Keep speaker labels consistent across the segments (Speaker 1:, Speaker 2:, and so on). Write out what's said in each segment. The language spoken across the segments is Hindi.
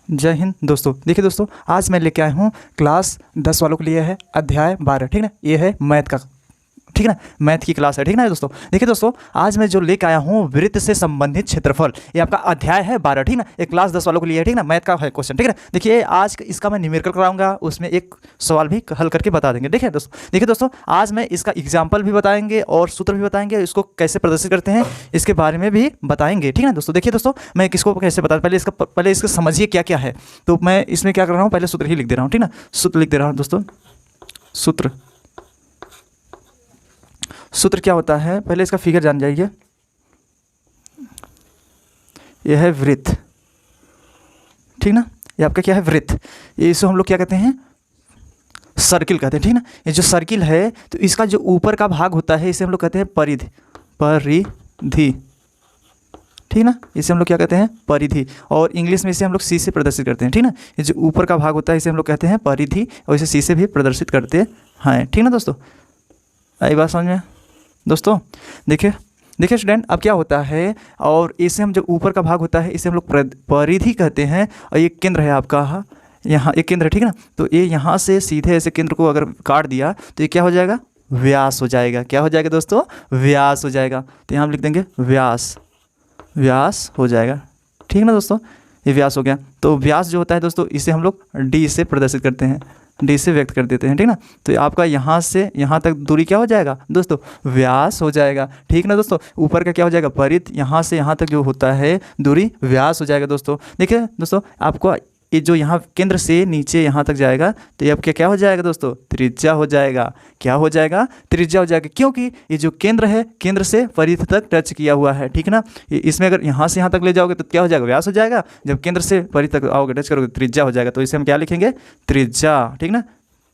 Speaker 1: जय हिंद दोस्तों। देखिए दोस्तों, आज मैं लेके आया हूँ क्लास 10 वालों के लिए है अध्याय 12। ठीक ना, ये है मैथ का, ठीक ना, मैथ की क्लास है। ठीक ना दोस्तों, देखिए दोस्तों, आज मैं जो लेके आया हूँ वृत्त से संबंधित क्षेत्रफल, ये आपका अध्याय है 12। ठीक ना, ये क्लास 10 वालों के लिए है। ठीक ना, मैथ का है क्वेश्चन। ठीक है, देखिए आज इसका मैं न्यूमेरिकल कराऊंगा, उसमें एक सवाल भी हल करके बता देंगे। देखिए दोस्तों, आज मैं इसका एग्जाम्पल भी बताएंगे और सूत्र भी बताएंगे, इसको कैसे प्रदर्शित करते हैं इसके बारे में भी बताएंगे। ठीक है दोस्तों, देखिए दोस्तों, मैं किसको कैसे बता, पहले इसका समझिए क्या क्या है। तो मैं इसमें क्या कर रहा हूँ, पहले सूत्र ही लिख दे रहा हूँ। ठीक ना, सूत्र लिख दे रहा हूँ दोस्तों। सूत्र क्या होता है, पहले इसका फिगर जान जाइए। यह है वृत्त। ठीक ना, ये आपका क्या है, वृत्त। ये इसको हम लोग क्या कहते हैं, सर्किल कहते हैं। ठीक ना, ये जो सर्किल है तो इसका जो ऊपर का भाग होता है इसे हम लोग कहते हैं परिधि। ठीक ना, इसे हम लोग क्या कहते हैं, परिधि। और इंग्लिश में इसे हम लोग सी से प्रदर्शित करते हैं। ठीक ना, ये जो ऊपर का भाग होता है इसे हम लोग कहते हैं परिधि, और इसे सी से भी प्रदर्शित करते हैं। ठीक ना दोस्तों, आई बात समझ में दोस्तों। देखिए स्टूडेंट, अब क्या होता है, और इसे हम जब ऊपर का भाग होता है इसे हम लोग परिधि कहते हैं। और ये केंद्र है आपका, यहाँ एक केंद्र है। ठीक है ना, तो ये यहाँ से सीधे ऐसे केंद्र को अगर काट दिया तो ये क्या हो जाएगा, व्यास हो जाएगा। क्या हो जाएगा दोस्तों, व्यास हो जाएगा। तो यहाँ हम लिख देंगे व्यास हो जाएगा। ठीक है ना दोस्तों, ये व्यास हो गया। तो व्यास जो होता है दोस्तों, इसे हम लोग डी से प्रदर्शित करते हैं, डी से व्यक्त कर देते हैं। ठीक ना, तो आपका यहाँ से यहाँ तक दूरी क्या हो जाएगा दोस्तों, व्यास हो जाएगा। ठीक ना दोस्तों, ऊपर का क्या हो जाएगा, परिधि, यहाँ से यहाँ तक जो होता है दूरी व्यास हो जाएगा दोस्तों। देखिए दोस्तों, आपको ये जो यहाँ केंद्र से नीचे यहाँ तक जाएगा तो ये अब क्या हो जाएगा दोस्तों, त्रिज्या हो जाएगा। क्या हो जाएगा, त्रिज्या हो जाएगा, क्योंकि ये जो केंद्र है केंद्र से परिधि तक टच किया हुआ है। ठीक ना, इसमें अगर यहाँ से यहाँ तक ले जाओगे तो क्या हो जाएगा, व्यास हो जाएगा। जब केंद्र से परिधि तक आओगे, टच करोगे, त्रिज्या हो जाएगा। तो इसे हम क्या लिखेंगे, त्रिज्या। ठीक ना,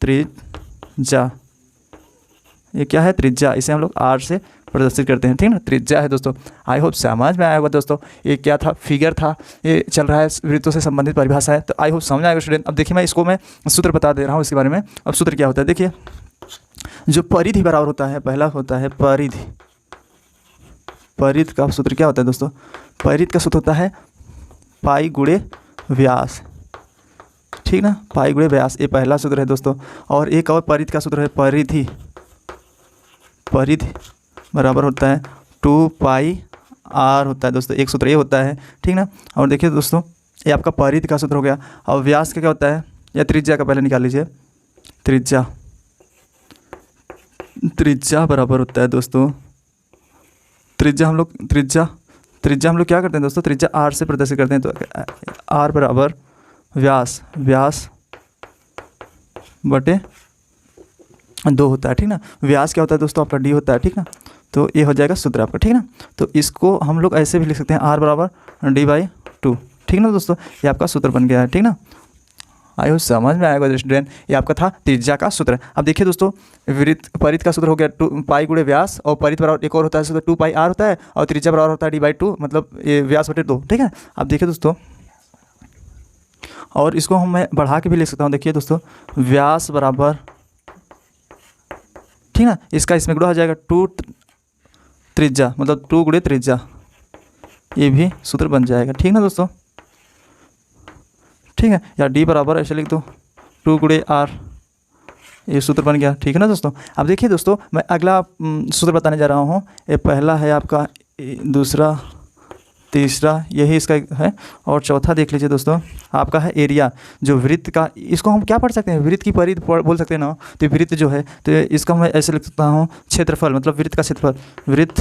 Speaker 1: त्रिज्या, ये क्या है, त्रिज्या। इसे हम लोग आर से प्रदर्शित करते हैं। ठीक ना, त्रिज्या है दोस्तों। आई होप समझ में आया होगा दोस्तों। ये क्या था, फिगर था, ये चल रहा है वृत्तों से संबंधित परिभाषा है। तो आई होप समझ आएगा स्टूडेंट। अब देखिए, मैं सूत्र बता दे रहा हूँ इसके बारे में। अब सूत्र क्या होता है, देखिए, जो परिधि बराबर होता है, पहला होता है परिधि। परिधि का सूत्र क्या होता है दोस्तों, परिधि का सूत्र होता है पाई गुणे व्यास। ठीक ना, पाई गुणे व्यास, ये पहला सूत्र है दोस्तों। और एक और परिधि का सूत्र है परिधि बराबर होता है 2 पाई आर होता है दोस्तों। एक सूत्र ये होता है। ठीक ना, और देखिए दोस्तों, ये आपका परिधि का सूत्र हो गया। और व्यास का क्या होता है, या त्रिज्या का पहले निकाल लीजिए। त्रिज्या बराबर होता है दोस्तों, त्रिज्या हम लोग क्या करते हैं दोस्तों, त्रिज्या आर से प्रदर्शित करते हैं। तो आर बराबर व्यास बटे 2 होता है। ठीक ना, व्यास क्या होता है दोस्तों, आपका डी होता है। ठीक ना, तो ये हो जाएगा सूत्र आपका। ठीक ना, तो इसको हम लोग ऐसे भी लिख सकते हैं, आर बराबर d/2। ठीक ना दोस्तों, ये आपका सूत्र बन गया है। ठीक ना, आयो समझ में आएगा स्टूडेंट। ये आपका था त्रिज्या का सूत्र। अब देखिए दोस्तों, परिधि का सूत्र हो गया 2 पाई गुणे व्यास, और परिधि बराबर एक और होता है सूत्र 2 पाई आर होता है, और त्रिज्या बराबर होता है d/2, मतलब ये व्यास बटे 2। ठीक है, अब देखिए दोस्तों, और इसको मैं बढ़ा के भी लिख सकता हूँ। देखिए दोस्तों, व्यास बराबर, ठीक ना, इसका इसमें गुणा हो जाएगा 2 त्रिज्या, मतलब 2 गुणे त्रिज्या, ये भी सूत्र बन जाएगा। ठीक ना दोस्तों, ठीक है, या डी बराबर ऐसे लिख दो 2 गुणे आर, ये सूत्र बन गया। ठीक है ना दोस्तों। अब देखिए दोस्तों, मैं अगला सूत्र बताने जा रहा हूँ। ये पहला है आपका, दूसरा, तीसरा, यही इसका है, और चौथा देख लीजिए दोस्तों, आपका है एरिया। जो वृत्त का, इसको हम क्या पढ़ सकते हैं, वृत्त की परिधि बोल सकते हैं ना। तो वृत्त जो है, तो इसका मैं ऐसे लिख सकता हूँ क्षेत्रफल, मतलब वृत्त का क्षेत्रफल। वृत्त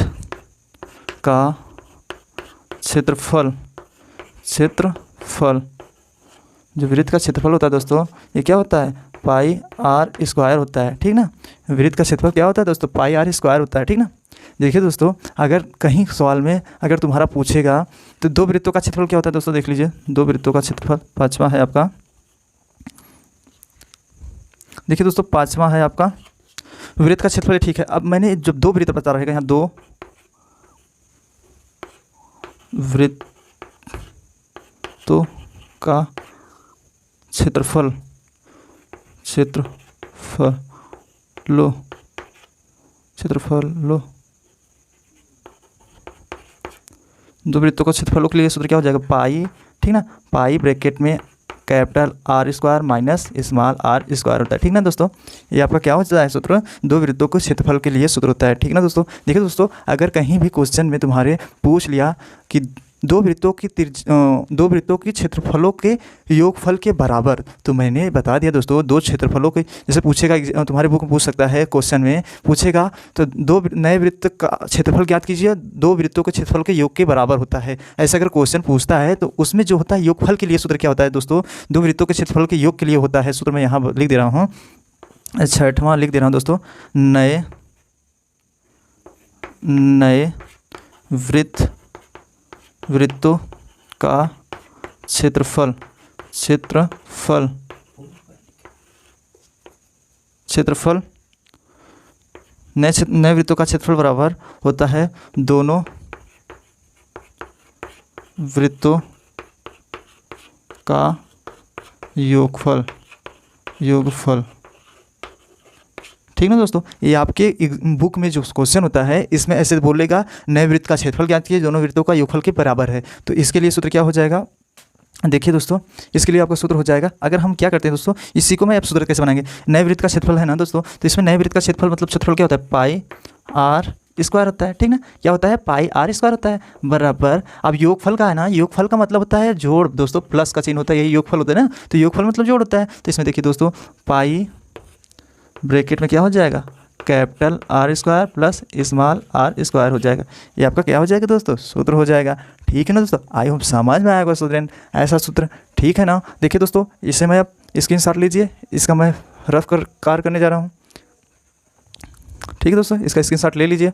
Speaker 1: का क्षेत्रफल, जो वृत्त का क्षेत्रफल होता है दोस्तों, ये क्या होता है, पाई आर स्क्वायर होता है। ठीक ना, वृत्त का क्षेत्रफल क्या होता है दोस्तों, पाई आर स्क्वायर होता है। ठीक ना, देखिए दोस्तों, अगर कहीं सवाल में अगर तुम्हारा पूछेगा तो 2 वृत्तों का क्षेत्रफल क्या होता है दोस्तों, देख लीजिए, 2 वृत्तों का क्षेत्रफल, पाँचवा है आपका। देखिए दोस्तों, पाँचवा है आपका वृत्त का क्षेत्रफल। ठीक है, अब मैंने जब 2 वृत्त बता रहेगा, यहाँ 2 वृत्तों का क्षेत्रफल लो 2 वृत्तों का क्षेत्रफलों के लिए सूत्र क्या हो जाएगा, पाई। ठीक ना, पाई ब्रैकेट में capital R square minus small R square होता है। ठीक ना दोस्तों, ये आपका क्या होता है सूत्र, दो वृत्तों के क्षेत्रफल के लिए सूत्र होता है। ठीक ना दोस्तों, देखिए दोस्तों, अगर कहीं भी क्वेश्चन में तुम्हारे पूछ लिया कि दो वृत्तों की क्षेत्रफलों के योगफल के बराबर, तो मैंने बता दिया दोस्तों, दो क्षेत्रफलों के, जैसे पूछेगा तुम्हारे बुक में पूछ सकता है, क्वेश्चन में पूछेगा तो दो नए वृत्त का क्षेत्रफल ज्ञात कीजिए, दो वृत्तों के क्षेत्रफल के योग के बराबर होता है। ऐसा अगर क्वेश्चन पूछता है तो उसमें जो होता है योगफल के लिए सूत्र क्या होता है दोस्तों, दो वृत्तों के क्षेत्रफल के योग के लिए होता है सूत्र। मैं यहाँ लिख दे रहा हूँ, 6वां लिख दे रहा हूँ दोस्तों, नए वृत्तों का क्षेत्रफल नए वृत्तों का क्षेत्रफल बराबर होता है दोनों वृत्तों का योगफल। ठीक ना दोस्तों, ये आपके बुक में जो क्वेश्चन होता है इसमें ऐसे बोलेगा, नए वृत्त का क्षेत्रफल ज्ञात कीजिए, दोनों वृत्तों का योगफल के बराबर है। तो इसके लिए सूत्र क्या हो जाएगा, देखिए दोस्तों, इसके लिए आपका सूत्र हो जाएगा, अगर हम क्या करते हैं दोस्तों, इसी को मैं अब सूत्र कैसे बनाएंगे, नए वृत्त का क्षेत्रफल है ना दोस्तों, तो इसमें नए वृत्त का क्षेत्रफल मतलब क्षेत्रफल क्या होता है, पाई आर स्क्वायर होता है। ठीक ना, क्या होता है, पाई आर स्क्वायर होता है, बराबर। अब योगफल का है ना, योगफल का मतलब होता है जोड़ दोस्तों, प्लस का चिन्ह होता है, यही योगफल होता है ना, तो योगफल मतलब जोड़ होता है। तो इसमें देखिए दोस्तों, पाई ब्रैकेट में क्या हो जाएगा, capital R square plus small R square हो जाएगा। ये आपका क्या हो जाएगा दोस्तों, सूत्र हो जाएगा। ठीक है ना दोस्तों, आई होप समझ में आएगा स्टूडेंट ऐसा सूत्र। ठीक है ना, देखिए दोस्तों, इसे मैं अब स्क्रीनशॉट लीजिए, इसका मैं रफ कार करने जा रहा हूँ। ठीक है दोस्तों, इसका स्क्रीनशॉट ले लीजिए,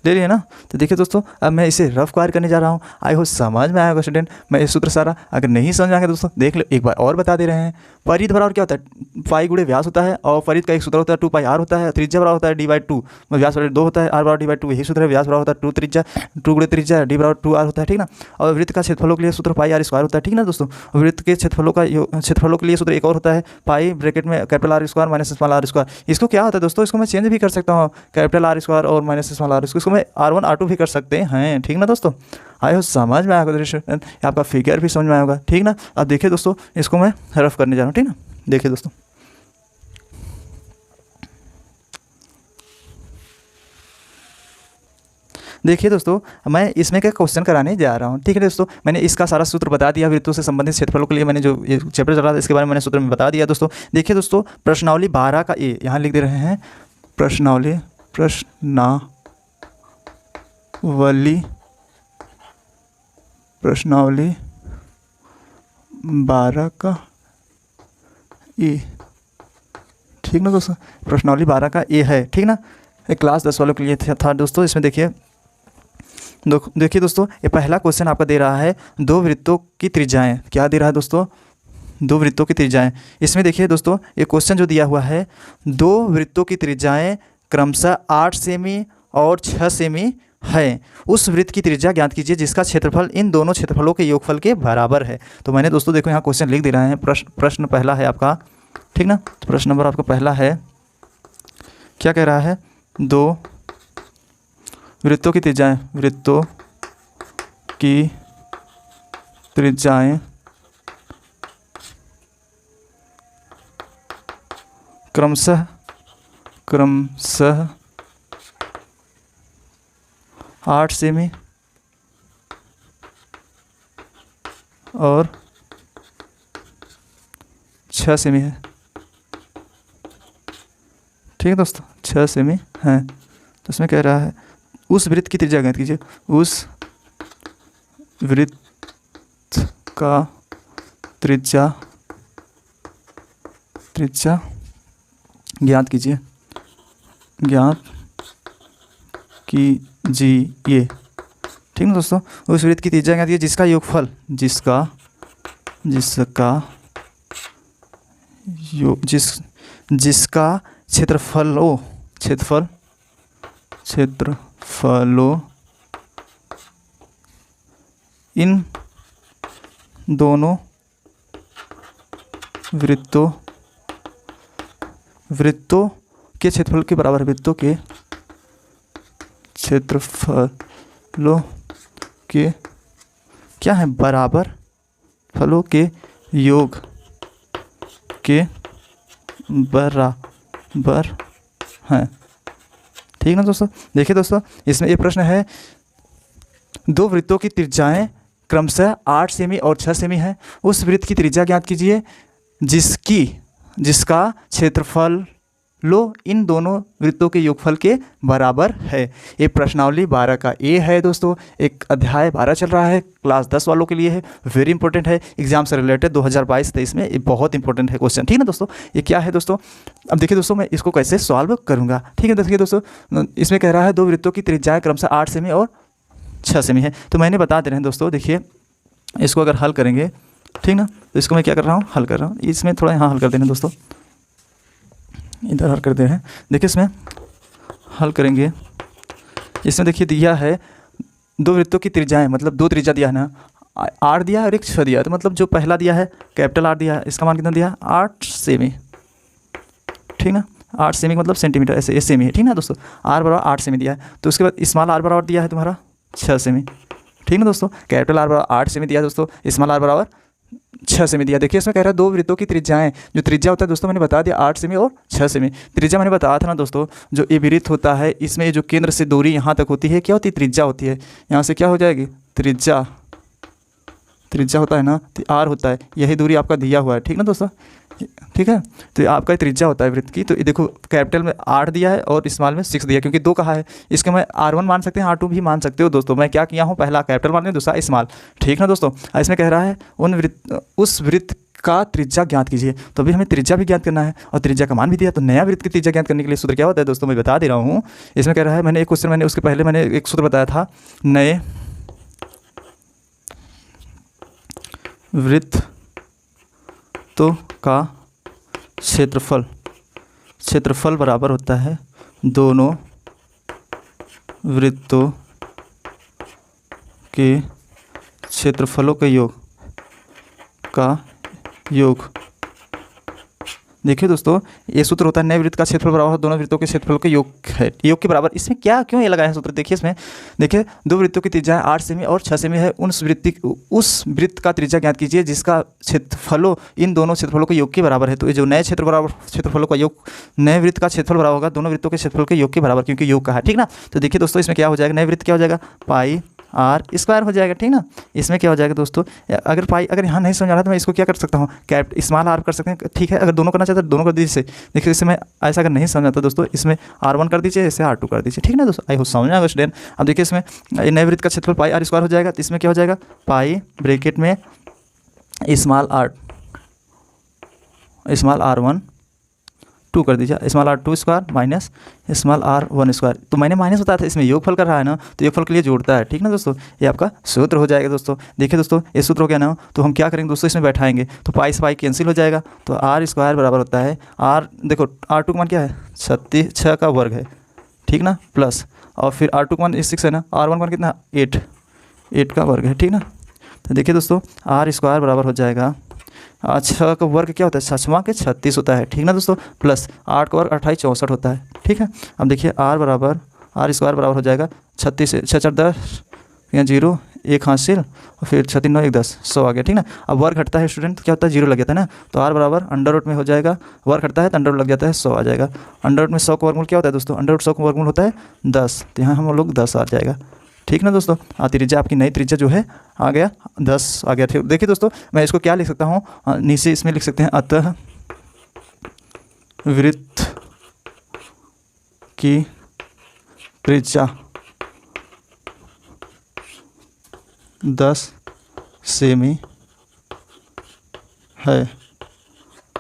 Speaker 1: ले लिए ना। तो देखिए दोस्तों, अब मैं इसे रफ क्वायर करने जा रहा हूँ, आई हो समझ में आएगा स्टूडेंट मैं ये सूत्र सारा। अगर नहीं समझ आएगा दोस्तों, देख लो, एक बार और बता दे रहे हैं। परिध बराबर क्या होता है, पाई गुणे व्यास होता है, और परिध का एक सूत्र होता है 2 पाई आर होता है, त्रिज्या बराबर होता है d/2, व्यास बराबर 2 होता है, आर बराबर d/2, यही सूत्र है। व्यास बराबर होता है 2 त्रिज्या, 2 गुणे त्रिज्या, d बराबर 2 आर होता है। ठीक ना, और वृत्त का क्षेत्रफलों के लिए सूत्र पाई आर स्क्वायर होता है। ठीक ना दोस्तों, वृत्त के क्षेत्रफलों के लिए सूत्र एक और होता है, पाई ब्रैकेट में capital R square minus small R square. इसको क्या होता है दोस्तों, इसको मैं चेंज भी कर सकता हूँ, कैपिटल आर स्क्वायर और माइनस स्मॉल आर, इसको मैं r1 r2 भी कर सकते हैं। ठीक ना दोस्तों, आए हो समझ में आएगा, आपका फिगर भी समझ में आएगा। ठीक ना, अब देखिए दोस्तों, इसको मैं रफ करने जा रहा हूँ। ठीक ना, देखिए दोस्तों, देखिए दोस्तों, मैं इसमें क्या क्वेश्चन कराने जा रहा हूँ। ठीक है दोस्तों, मैंने इसका सारा सूत्र बता दिया, वृत्तों से संबंधित क्षेत्रफलों के लिए मैंने जो ये चैप्टर चला था इसके बारे में मैंने सूत्र में बता दिया दोस्तों। देखिए दोस्तों, प्रश्नावली 12 का ए यहाँ लिख दे रहे हैं, प्रश्नावली 12 का ए। ठीक ना दोस्तों, प्रश्नावली 12 का ए है। ठीक ना, एक क्लास 10 वालों के लिए था दोस्तों। इसमें देखिए दोस्तों, ये पहला क्वेश्चन आपका दे रहा है, दो वृत्तों की त्रिज्याएं। क्या दे रहा है दोस्तों, दो वृत्तों की त्रिज्याएं। इसमें देखिए दोस्तों, ये क्वेश्चन जो दिया हुआ है, दो वृत्तों की त्रिज्याएं क्रमशः 8 सेमी और 6 सेमी है, उस वृत्त की त्रिज्या ज्ञात कीजिए जिसका क्षेत्रफल इन दोनों क्षेत्रफलों के योगफल के बराबर है। तो मैंने दोस्तों देखो यहाँ क्वेश्चन लिख दे रहे हैं। प्रश्न पहला है आपका, ठीक ना, तो प्रश्न नंबर आपका पहला है, क्या कह रहा है, दो वृत्तों की त्रिज्याएं क्रमशः 8 सेमी और 6 सेमी है। ठीक है दोस्तों, 6 सेमी है। तो इसमें कह रहा है उस वृत्त की त्रिज्या ज्ञात कीजिए, उस वृत्त का त्रिज्या ज्ञात कीजिए। ठीक ना दोस्तों, उस वृत्त की त्रिज्या ज्ञात कीजिए जिसका योगफल जिसका क्षेत्रफलों इन दोनों वृत्तों के क्षेत्रफल के बराबर है। वृत्तों के क्षेत्रफलों के क्या है, बराबर फलों के योग के बराबर हैं। ठीक ना दोस्तों। देखिए दोस्तों, इसमें ये प्रश्न है, दो वृत्तों की त्रिज्याएं क्रमशः 8 सेमी और 6 सेमी है। उस वृत्त की त्रिज्या ज्ञात कीजिए जिसका क्षेत्रफल लो इन दोनों वृत्तों के योगफल के बराबर है। ये प्रश्नावली 12 का ए है दोस्तों। एक अध्याय 12 चल रहा है, क्लास 10 वालों के लिए है, वेरी इंपॉर्टेंट है, एग्जाम से रिलेटेड 2022-23 में ये बहुत इंपॉर्टेंट है क्वेश्चन। ठीक है ना दोस्तों। ये क्या है दोस्तों, अब देखिए दोस्तों मैं इसको कैसे सॉल्व करूँगा। ठीक है, देखिए दोस्तों, इसमें कह रहा है दो वृत्तों की त्रिज्याएं क्रमशः 8 सेमी और 6 सेमी है। तो मैंने बता दे रहे हैं दोस्तों, देखिए इसको अगर हल करेंगे, ठीक ना, तो इसको मैं क्या कर रहा हूँ, हल कर रहा हूँ। इसमें थोड़ा यहाँ हल कर देना दोस्तों, इधर हल करते हैं। देखिए इसमें हल करेंगे, इसमें देखिए दिया है दो वृत्तों की त्रिज्याएं, मतलब दो त्रिज्या दिया है ना, 8 दिया है और एक 6 दिया है। तो मतलब जो पहला दिया है कैपिटल R दिया है, इसका मान कितना दिया है, 8 सेमी। ठीक ना, 8 सेमी मतलब सेंटीमीटर, ऐसे ये सेमी है। ठीक ना दोस्तों, R बराबर 8 सेमी दिया है। तो उसके बाद स्मॉल r बराबर दिया है तुम्हारा 6 सेमी। ठीक ना दोस्तों, कैपिटल R बराबर 8 सेमी दिया है दोस्तों, स्मॉल r बराबर 6 सेमी दिया। देखिए इसमें कह रहा है दो वृत्तों की त्रिज्याएं, जो त्रिज्या होता है दोस्तों मैंने बता दिया 8 सेमी और 6 सेमी। त्रिज्या मैंने बताया था ना दोस्तों, जो ये वृत्त होता है इसमें जो केंद्र से दूरी यहाँ तक होती है क्या होती है, त्रिज्या होती है। यहाँ से क्या हो जाएगी, त्रिज्या होता है ना, तो R होता है, यही दूरी आपका दिया हुआ है। ठीक ना दोस्तों, ठीक है, तो आपका त्रिज्या होता है वृत्त की। तो ये देखो कैपिटल में 8 दिया है और स्मॉल में 6 दिया है, क्योंकि 2 कहा है, इसके मैं R1 मान सकते हैं, R2 भी मान सकते हो दोस्तों। मैं क्या किया हूँ, पहला कैपिटल मान लिया, दूसरा स्मॉल। ठीक ना दोस्तों, इसमें कह रहा है उस वृत्त का त्रिज्या ज्ञात कीजिए। तो अभी हमें त्रिज्या भी ज्ञात करना है और त्रिज्या का मान भी दिया। तो नया वृत्त की त्रिज्या ज्ञात करने के लिए सूत्र क्या होता है दोस्तों, मैं बता दे रहा हूँ। इसमें कह रहा है, मैंने एक क्वेश्चन, मैंने उसके पहले मैंने एक सूत्र बताया था, नए वृत्तों का क्षेत्रफल बराबर होता है दोनों वृत्तों के क्षेत्रफलों के योग का योग। देखिए दोस्तों, ये सूत्र होता है नए वृत्त का क्षेत्रफल बराबर दोनों वृत्तों के क्षेत्रफल के योग है, योग के बराबर। इसमें क्या क्यों ये लगाया है सूत्र, देखिए इसमें देखिए दो वृत्तों की त्रिज्या 8 सेमी और 6 सेमी है। उस वृत्त का त्रिज्या ज्ञात कीजिए जिसका क्षेत्रफलों इन दोनों क्षेत्रफलों के योग के बराबर है। तो ये जो नए क्षेत्रफलों का योग, नए वृत्त का क्षेत्रफल बराबर होगा दोनों वृत्तों के क्षेत्रफल के योग के बराबर, क्योंकि योग का है। ठीक ना, तो देखिए दोस्तों इसमें क्या हो जाएगा, नए वृत्त क्या हो जाएगा, पाई R स्क्वायर हो जाएगा। ठीक ना, इसमें क्या हो जाएगा दोस्तों, अगर पाई अगर यहाँ नहीं समझ आ रहा तो मैं इसको क्या कर सकता हूँ, स्मॉल r कर सकते हैं। ठीक है, अगर दोनों करना चाहते हैं दोनों कर दीजिए। देखिए इसमें ऐसा अगर नहीं समझ आता दोस्तों, इसमें R1 कर दीजिए, इसे R2 कर दीजिए। ठीक ना दोस्तों, आई हो समझ आएगा स्टूडेंट। अब देखिए इसमें नए वृत्त का क्षेत्रफल पाई R स्क्वायर हो जाएगा। तो इसमें क्या हो जाएगा, पाई ब्रैकेट में स्मॉल r1 2 कर दीजिए, small r2 square minus small r1 square. तो मैंने माइनस बताया था, इसमें योगफल कर रहा है ना, तो योगफल के लिए जोड़ता है। ठीक ना दोस्तों, ये आपका सूत्र हो जाएगा दोस्तों। देखिए दोस्तों ये सूत्र हो गया ना, तो हम क्या करेंगे दोस्तों, इसमें बैठाएंगे तो पाई से पाई कैंसिल हो जाएगा। तो R स्क्वायर बराबर होता है R, देखो R2 का मान क्या है, 6 का वर्ग है। ठीक ना, प्लस और फिर R2 का मान 6 है ना, R1 का मान कितना 8 का वर्ग है। ठीक ना, तो देखिए दोस्तों R स्क्वायर बराबर हो जाएगा 6 का वर्ग क्या होता है, 6वां के 36 होता है। ठीक ना दोस्तों, प्लस 8 का वर्ग 28 64 होता है। ठीक है, अब देखिए R स्क्वायर बराबर हो जाएगा 36 से 6 4 10 यहाँ 0 1 हासिल और फिर 6 3 9 1 10 100 आ गया। ठीक ना, अब वर्ग हटता है स्टूडेंट, क्या होता है 0 लग जाता है ना, तो R बराबर अंडर रूट में हो जाएगा, वर्ग हटता है तो अंडर रूट लग जाता है 100 आ जाएगा। अंडर रूट में 100 का वर्गमूल क्या होता है दोस्तों, अंडर रूट 100 का वर्गमूल होता है 10, तो यहाँ हम लोग 10 आ जाएगा। ठीक ना दोस्तों, त्रिज्या आपकी नई त्रिज्या जो है आ गया 10 आ गया। ठीक, देखिए दोस्तों मैं इसको क्या लिख सकता हूँ, नीचे इसमें लिख सकते हैं, अतः वृत्त की त्रिज्या 10 सेमी है।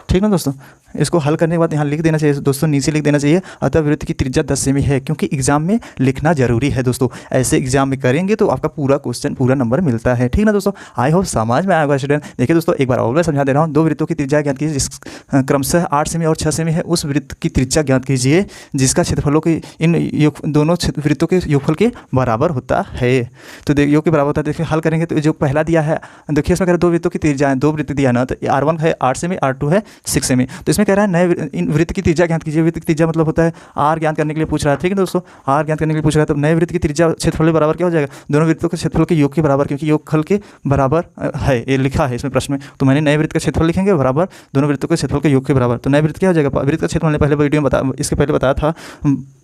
Speaker 1: ठीक ना दोस्तों, इसको हल करने के बाद यहाँ लिख देना चाहिए दोस्तों, नीचे लिख देना चाहिए अतः वृत्त की त्रिज्या 10 सेमी है, क्योंकि एग्जाम में लिखना जरूरी है दोस्तों। ऐसे एग्जाम में करेंगे तो आपका पूरा क्वेश्चन पूरा नंबर मिलता है। ठीक ना दोस्तों, आई होप समझ में आएगा स्टूडेंट। देखिए दोस्तों एक बार और मैं समझा दे रहा हूँ, दो वृत्तों की त्रिज्या ज्ञात कीजिए जिस क्रमशः 8 सेमी और 6 सेमी है। उस वृत्त की त्रिज्या ज्ञात कीजिए जिसका क्षेत्रफलों के इन दोनों वृत्तों के योगफल के बराबर होता है। तो योग के बराबर होता है। देखिए हल करेंगे तो जो पहला दिया है, देखिए इसमें कह रहे दो वृत्तों की त्रिज्या, दो वृत्त दिया ना, तो R1 है 8 सेमी, R2 है 6 सेमी। तो इसमें इसमें कह रहा है नए इन वृत्त की त्रिज्या ज्ञात कीजिए। वृत्त की त्रिज्या मतलब होता है आर ज्ञात करने के लिए पूछ रहा है, ठीक है दोस्तों, आर ज्ञात करने के लिए पूछ रहा है। तो नए वृत्त की त्रिज्या क्षेत्रफल के बराबर क्या हो जाएगा, दोनों वृत्तों के क्षेत्रफल के योग के बराबर, क्योंकि योगफल के बराबर है, ये लिखा है इसमें प्रश्न में। तो मैंने नए वृत्त का क्षेत्रफल लिखेंगे बराबर दोनों वृत्तों के क्षेत्रफल के योग के बराबर। तो नए वृत्त क्या हो जाएगा, वृत्त का क्षेत्रफल मैंने पहले वीडियो में इसके पहले बताया था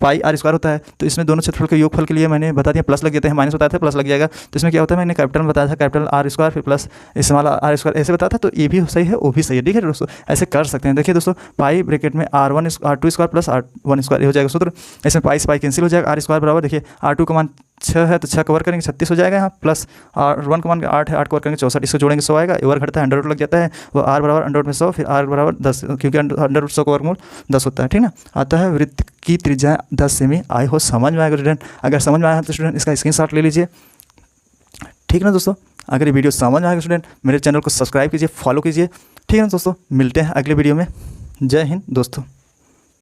Speaker 1: पाई आर स्क्वायर होता है। तो इसमें दोनों क्षेत्रफल के योगफल के लिए मैंने बता दिया प्लस लग जाते हैं, माइनस बताया था प्लस लग जाएगा। तो इसमें क्या होता है, मैंने कैपिटल में बताया था कैपिटल आर स्क्वायर फिर प्लस स्मॉल आर स्क्वायर ऐसे बताया था। तो ये भी सही है वो भी सही है, ठीक है दोस्तों, ऐसे कर सकते हैं। देखिए दोस्तों पाई ब्रैकेट में R1 R2 square plus R1 square हो जाएगा सूत्र। इसमें पाई से पाई कैंसिल हो जाएगा, आर स्क्वायर बराबर देखिए R2 का मान 6 है तो 6 कवर करेंगे 36 हो जाएगा यहाँ, प्लस R1 का मान 8 है 8 कवर करेंगे 64, इसको जोड़ेंगे 100 आएगा, ओवर घटता है अंडर रूट लग जाता है, वो R बराबर अंडर रूट में 100 फिर R बराबर 10, क्योंकि अंडर रूट 100 का वर्गमूल 10 होता है, ठीक ना। आता है वृत्त की त्रिज्या 10 सेमी। आई हो समझ में आएगा स्टूडेंट, अगर समझ में आया तो स्टूडेंट इसका स्क्रीनशॉट ले लीजिए, ठीक ना दोस्तों। अगर ये वीडियो समझ में आएगा स्टूडेंट मेरे चैनल को सब्सक्राइब कीजिए, फॉलो कीजिए, ठीक है ना दोस्तों। मिलते हैं अगले वीडियो में, जय हिंद दोस्तों।